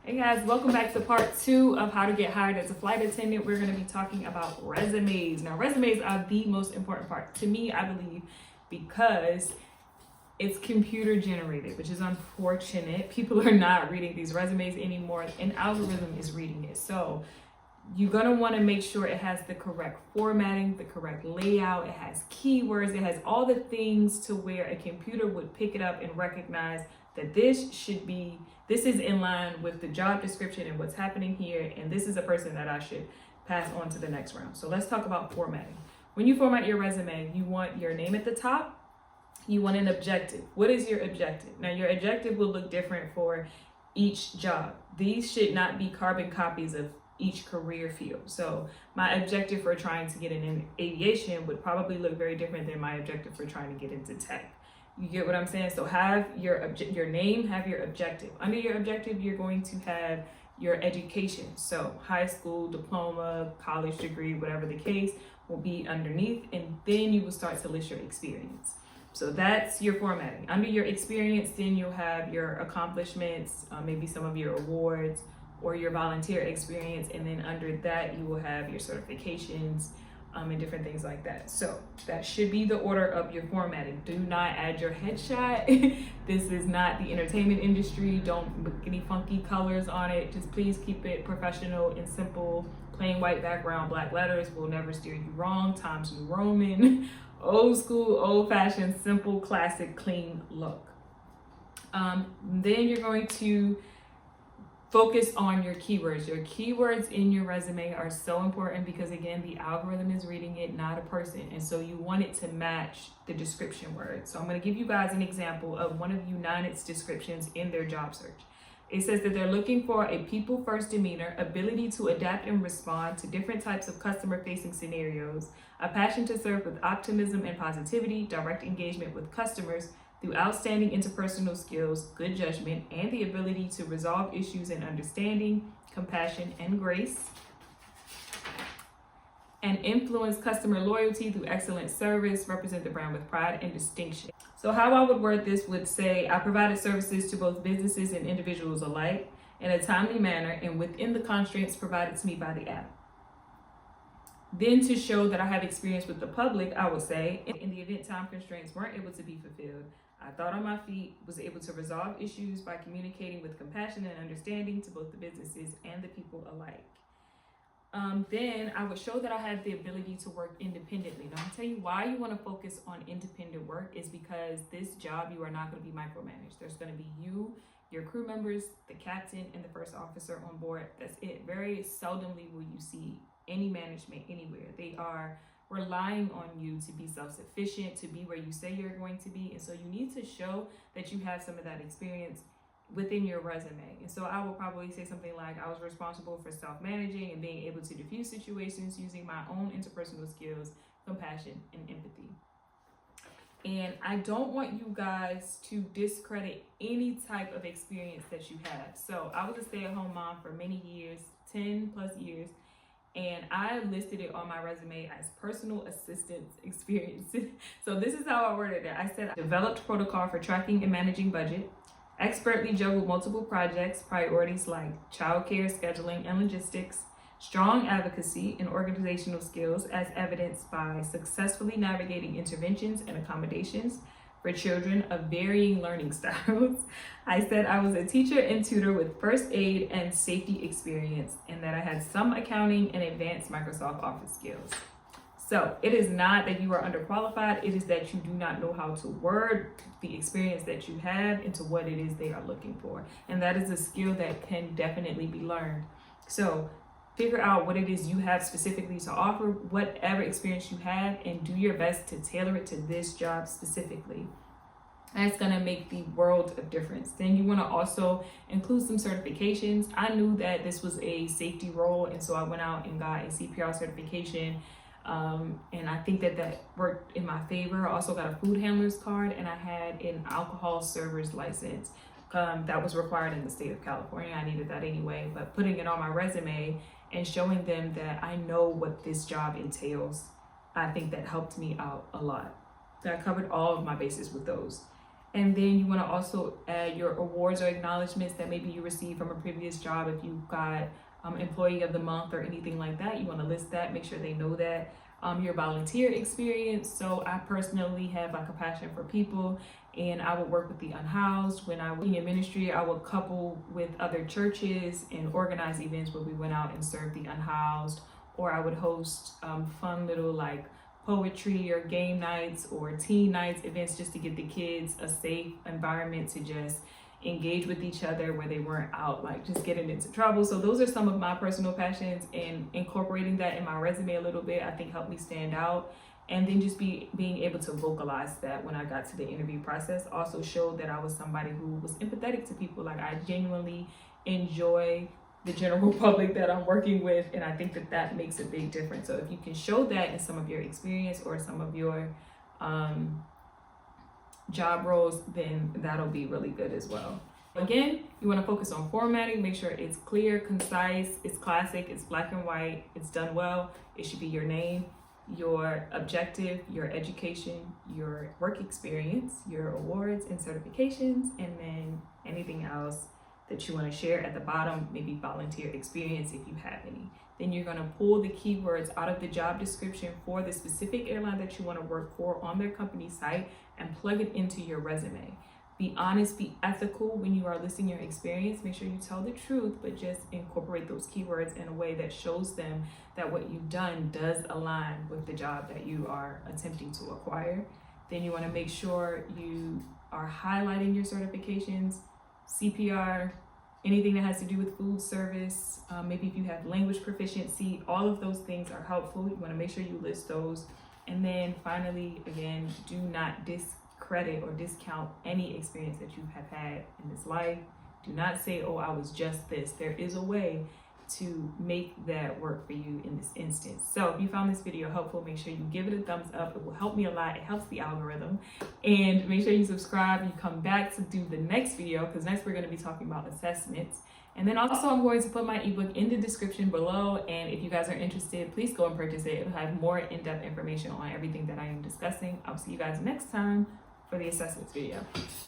Hey guys, welcome back to part 2 of how to get hired as a flight attendant. We're going to be talking about resumes. Now, resumes are the most important part to me, I believe, because it's computer generated, which is unfortunate. People are not reading these resumes anymore. An algorithm is reading it. So you're going to want to make sure it has the correct formatting, the correct layout, it has keywords, it has all the things to where a computer would pick it up and recognize that this is in line with the job description and what's happening here, and this is a person that I should pass on to the next round. So let's talk about formatting. When you format your resume, you want your name at the top, you want an objective. What is your objective? Now, your objective will look different for each job. These should not be carbon copies of each career field. So my objective for trying to get in aviation would probably look very different than my objective for trying to get into tech. You get what I'm saying? So have your name, have your objective. Under your objective, you're going to have your education. So high school, diploma, college degree, whatever the case will be underneath. And then you will start to list your experience. So that's your formatting. Under your experience, then you'll have your accomplishments, maybe some of your awards or your volunteer experience. And then under that, you will have your certifications, and different things like that. So that should be the order of your formatting. Do not add your headshot. This is not the entertainment industry. Don't put any funky colors on it. Just please keep it professional and simple. Plain white background, black letters will never steer you wrong. Times New Roman, old school, old fashioned, simple, classic, clean look. Then you're going to focus on your keywords. Your keywords in your resume are so important because, again, the algorithm is reading it, not a person. And so you want it to match the description word. So I'm going to give you guys an example of one of United's descriptions in their job search. It says that they're looking for a people-first demeanor, ability to adapt and respond to different types of customer-facing scenarios, a passion to serve with optimism and positivity, direct engagement with customers, through outstanding interpersonal skills, good judgment, and the ability to resolve issues in understanding, compassion, and grace, and influence customer loyalty through excellent service, represent the brand with pride and distinction. So how I would word this would say, I provided services to both businesses and individuals alike in a timely manner and within the constraints provided to me by the app. Then to show that I have experience with the public, I would say, in the event time constraints weren't able to be fulfilled, I thought on my feet, was able to resolve issues by communicating with compassion and understanding to both the businesses and the people alike. Then I would show that I had the ability to work independently. Now, I'll tell you why you want to focus on independent work is because this job, you are not going to be micromanaged. There's going to be you, your crew members, the captain, and the first officer on board. That's it. Very seldomly will you see any management anywhere. They are relying on you to be self-sufficient, to be where you say you're going to be. And so you need to show that you have some of that experience within your resume. And so I will probably say something like, I was responsible for self-managing and being able to diffuse situations using my own interpersonal skills, compassion, and empathy. And I don't want you guys to discredit any type of experience that you have. So I was a stay-at-home mom for many years, 10 plus years. And I listed it on my resume as personal assistance experience. So this is how I worded it. I said, I developed protocol for tracking and managing budget, expertly juggled multiple projects, priorities like childcare, scheduling, and logistics, strong advocacy and organizational skills as evidenced by successfully navigating interventions and accommodations for children of varying learning styles. I said I was a teacher and tutor with first aid and safety experience, and that I had some accounting and advanced Microsoft Office skills. So it is not that you are underqualified, it is that you do not know how to word the experience that you have into what it is they are looking for. And that is a skill that can definitely be learned. So figure out what it is you have specifically to offer, whatever experience you have, and do your best to tailor it to this job specifically. That's gonna make the world of difference. Then you wanna also include some certifications. I knew that this was a safety role, and so I went out and got a CPR certification. And I think that worked in my favor. I also got a food handler's card, and I had an alcohol server's license. That was required in the state of California. I needed that anyway, but putting it on my resume and showing them that I know what this job entails, I think that helped me out a lot. So I covered all of my bases with those. And then you want to also add your awards or acknowledgments that maybe you received from a previous job. If you've got employee of the month or anything like that, you want to list that, make sure they know that. Your volunteer experience. So I personally have like a passion for people, and I would work with the unhoused. When I was in ministry, I would couple with other churches and organize events where we went out and served the unhoused, or I would host fun little like poetry or game nights or teen nights events just to give the kids a safe environment to just engage with each other, where they weren't out like just getting into trouble. So those are some of my personal passions, and incorporating that in my resume a little bit I think helped me stand out. And then just being able to vocalize that when I got to the interview process also showed that I was somebody who was empathetic to people. Like I genuinely enjoy the general public that I'm working with, and I think that that makes a big difference. So if you can show that in some of your experience or some of your job roles, then that'll be really good as well. Again, you want to focus on formatting, make sure it's clear, concise, it's classic, it's black and white, it's done well. It should be your name, your objective, your education, your work experience, your awards and certifications, and then anything else that you want to share at the bottom, maybe volunteer experience if you have any. Then you're going to pull the keywords out of the job description for the specific airline that you want to work for on their company site and plug it into your resume. Be honest, be ethical when you are listing your experience. Make sure you tell the truth, but just incorporate those keywords in a way that shows them that what you've done does align with the job that you are attempting to acquire. Then you want to make sure you are highlighting your certifications, CPR, anything that has to do with food service, maybe if you have language proficiency, all of those things are helpful. You want to make sure you list those. And then finally, again, do not discredit or discount any experience that you have had in this life. Do not say, oh, I was just this. There is a way to make that work for you in this instance. So if you found this video helpful, make sure you give it a thumbs up. It will help me a lot. It helps the algorithm. And make sure you subscribe. You come back to do the next video, because next we're going to be talking about assessments. And then also I'm going to put my ebook in the description below. And if you guys are interested, please go and purchase it. It'll have more in-depth information on everything that I am discussing. I'll see you guys next time for the assessments video.